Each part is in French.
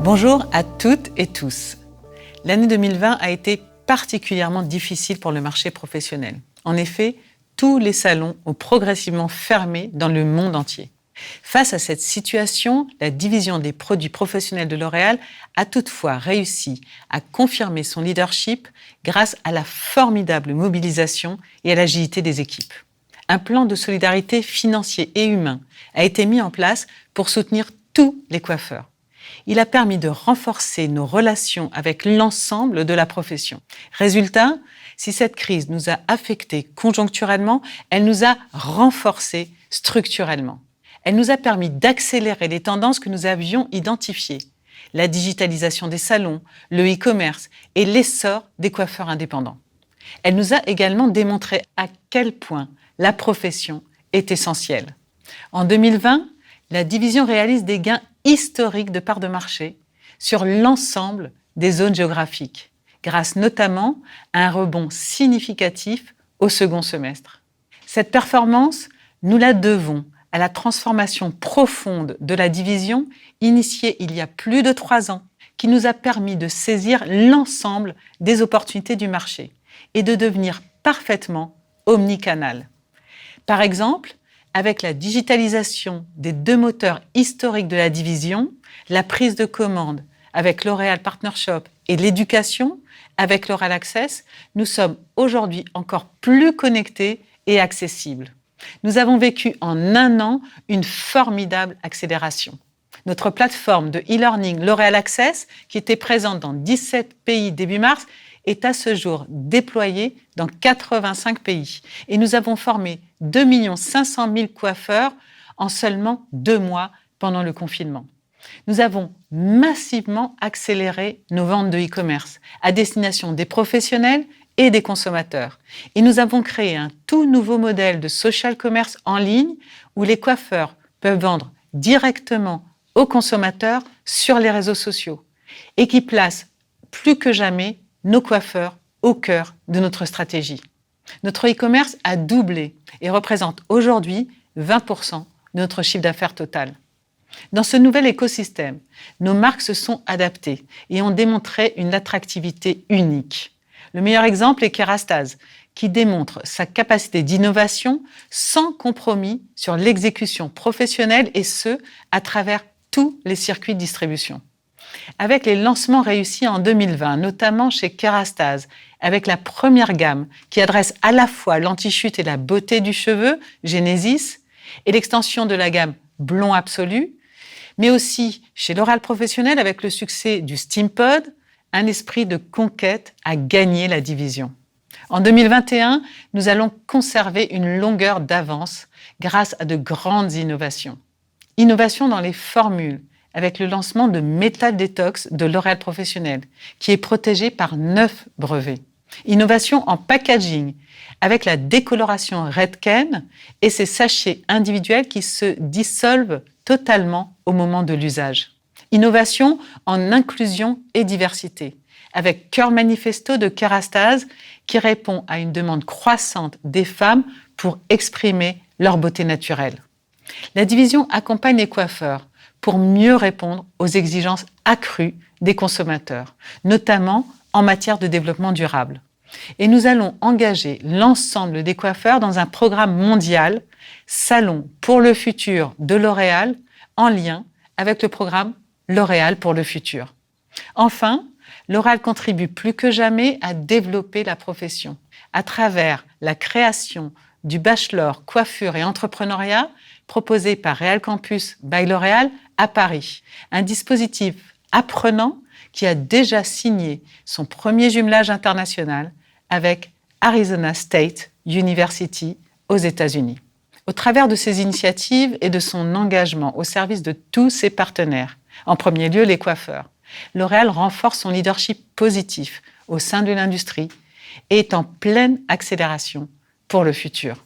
Bonjour à toutes et tous. L'année 2020 a été particulièrement difficile pour le marché professionnel. En effet, tous les salons ont progressivement fermé dans le monde entier. Face à cette situation, la division des produits professionnels de L'Oréal a toutefois réussi à confirmer son leadership grâce à la formidable mobilisation et à l'agilité des équipes. Un plan de solidarité financier et humain a été mis en place pour soutenir tous les coiffeurs. Il a permis de renforcer nos relations avec l'ensemble de la profession. Résultat, si cette crise nous a affectés conjoncturellement, elle nous a renforcés structurellement. Elle nous a permis d'accélérer les tendances que nous avions identifiées. La digitalisation des salons, le e-commerce et l'essor des coiffeurs indépendants. Elle nous a également démontré à quel point la profession est essentielle. En 2020, la division réalise des gains historiques de parts de marché sur l'ensemble des zones géographiques, grâce notamment à un rebond significatif au second semestre. Cette performance, nous la devons à la transformation profonde de la division initiée il y a plus de 3 ans, qui nous a permis de saisir l'ensemble des opportunités du marché et de devenir parfaitement omnicanal. Par exemple, avec la digitalisation des 2 moteurs historiques de la division, la prise de commande avec L'Oréal Partner Shop et l'éducation avec L'Oréal Access, nous sommes aujourd'hui encore plus connectés et accessibles. Nous avons vécu en 1 an une formidable accélération. Notre plateforme de e-learning L'Oréal Access, qui était présente dans 17 pays début mars, est à ce jour déployée dans 85 pays. Et nous avons formé 2 500 000 coiffeurs en seulement 2 mois pendant le confinement. Nous avons massivement accéléré nos ventes de e-commerce à destination des professionnels et des consommateurs. Et nous avons créé un tout nouveau modèle de social commerce en ligne où les coiffeurs peuvent vendre directement aux consommateurs sur les réseaux sociaux et qui place plus que jamais nos coiffeurs au cœur de notre stratégie. Notre e-commerce a doublé et représente aujourd'hui 20% de notre chiffre d'affaires total. Dans ce nouvel écosystème, nos marques se sont adaptées et ont démontré une attractivité unique. Le meilleur exemple est Kérastase, qui démontre sa capacité d'innovation sans compromis sur l'exécution professionnelle et ce, à travers tous les circuits de distribution. Avec les lancements réussis en 2020, notamment chez Kérastase, avec la première gamme qui adresse à la fois l'anti-chute et la beauté du cheveu, Genesis, et l'extension de la gamme Blond Absolu, mais aussi chez L'Oréal Professionnel avec le succès du Steampod, un esprit de conquête a gagné la division. En 2021, nous allons conserver une longueur d'avance grâce à de grandes innovations. Innovations dans les formules, avec le lancement de Metal Detox de L'Oréal Professionnel, qui est protégé par 9 brevets. Innovation en packaging, avec la décoloration Redken et ses sachets individuels qui se dissolvent totalement au moment de l'usage. Innovation en inclusion et diversité, avec Cœur Manifesto de Kérastase, qui répond à une demande croissante des femmes pour exprimer leur beauté naturelle. La division accompagne les coiffeurs pour mieux répondre aux exigences accrues des consommateurs, notamment en matière de développement durable. Et nous allons engager l'ensemble des coiffeurs dans un programme mondial, Salon pour le futur de L'Oréal, en lien avec le programme L'Oréal pour le futur. Enfin, L'Oréal contribue plus que jamais à développer la profession à travers la création du bachelor coiffure et entrepreneuriat proposé par Réal Campus by L'Oréal à Paris, un dispositif apprenant qui a déjà signé son premier jumelage international avec Arizona State University aux États-Unis. Au travers de ces initiatives et de son engagement au service de tous ses partenaires, en premier lieu les coiffeurs, L'Oréal renforce son leadership positif au sein de l'industrie et est en pleine accélération pour le futur.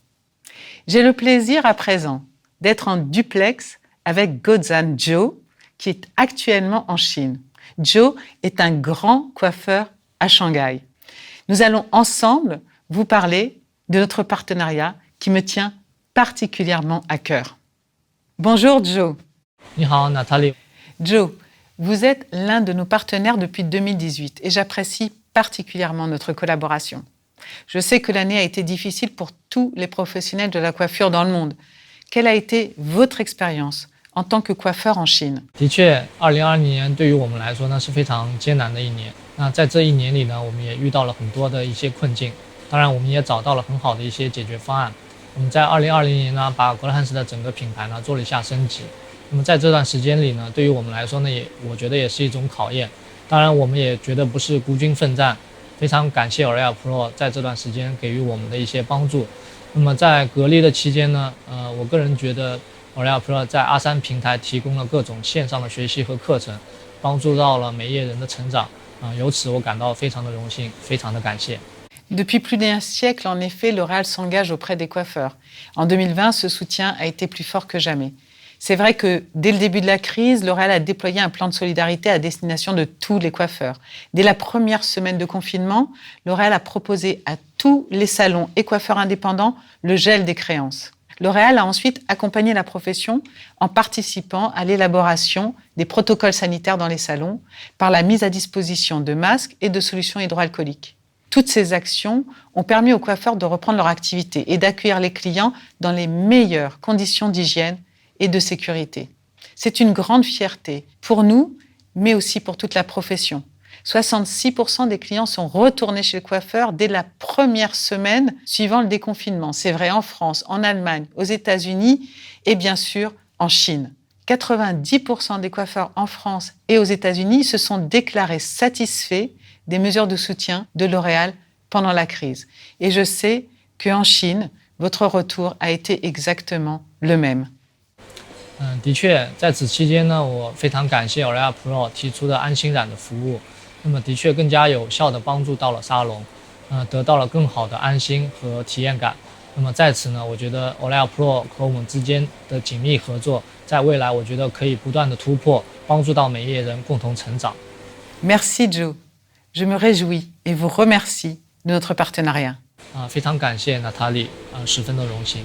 J'ai le plaisir à présent d'être en duplex avec Guozhan Zhou, qui est actuellement en Chine. Zhou est un grand coiffeur à Shanghai. Nous allons ensemble vous parler de notre partenariat qui me tient particulièrement à cœur. Bonjour Zhou. 你好，娜塔莉。 Zhou, Vous êtes l'un de nos partenaires depuis 2018 et j'apprécie particulièrement notre collaboration. Je sais que l'année a été difficile pour tous les professionnels de la coiffure dans le monde. Quelle a été votre expérience en tant que coiffeur en Chine? 的确，2020年对于我们来说呢是非常艰难的一年。那在这一年里呢，我们也遇到了很多的一些困境，当然我们也找到了很好的一些解决方案。我们在2020年呢，把格勒汉斯的整个品牌呢做了一下升级。那么在这段时间里呢，对于我们来说呢，我觉得也是一种考验。当然，我们也觉得不是孤军奋战，非常感谢 L'Oréal Pro 在这段时间给予我们的一些帮助。那么在隔离的期间呢，我个人觉得 L'Oréal Pro 在阿3平台提供了各种线上的学习和课程，帮助到了美业人的成长。由此我感到非常的荣幸，非常的感谢。Depuis plus d'un siècle, en effet, L'Oréal s'engage auprès des coiffeurs. En 2020, ce soutien a été plus fort que jamais. C'est vrai que dès le début de la crise, L'Oréal a déployé un plan de solidarité à destination de tous les coiffeurs. Dès la première semaine de confinement, L'Oréal a proposé à tous les salons et coiffeurs indépendants le gel des créances. L'Oréal a ensuite accompagné la profession en participant à l'élaboration des protocoles sanitaires dans les salons par la mise à disposition de masques et de solutions hydroalcooliques. Toutes ces actions ont permis aux coiffeurs de reprendre leur activité et d'accueillir les clients dans les meilleures conditions d'hygiène et de sécurité. C'est une grande fierté pour nous, mais aussi pour toute la profession. 66% des clients sont retournés chez le coiffeur dès la première semaine suivant le déconfinement. C'est vrai en France, en Allemagne, aux États-Unis et bien sûr en Chine. 90% des coiffeurs en France et aux États-Unis se sont déclarés satisfaits des mesures de soutien de L'Oréal pendant la crise. Et je sais qu'en Chine, votre retour a été exactement le même. 的确，在此期间呢，我非常感谢 L'Oréal Pro 提出的安心染的服务，那么的确更加有效地帮助到了沙龙，得到了更好的安心和体验感。那么在此呢，我觉得 L'Oréal Pro 和我们之间的紧密合作，在未来我觉得可以不断的突破，帮助到美业人共同成长。Merci Joe, je me réjouis et vous remercie de notre partenariat. 非常感谢 Nathalie，十分的荣幸。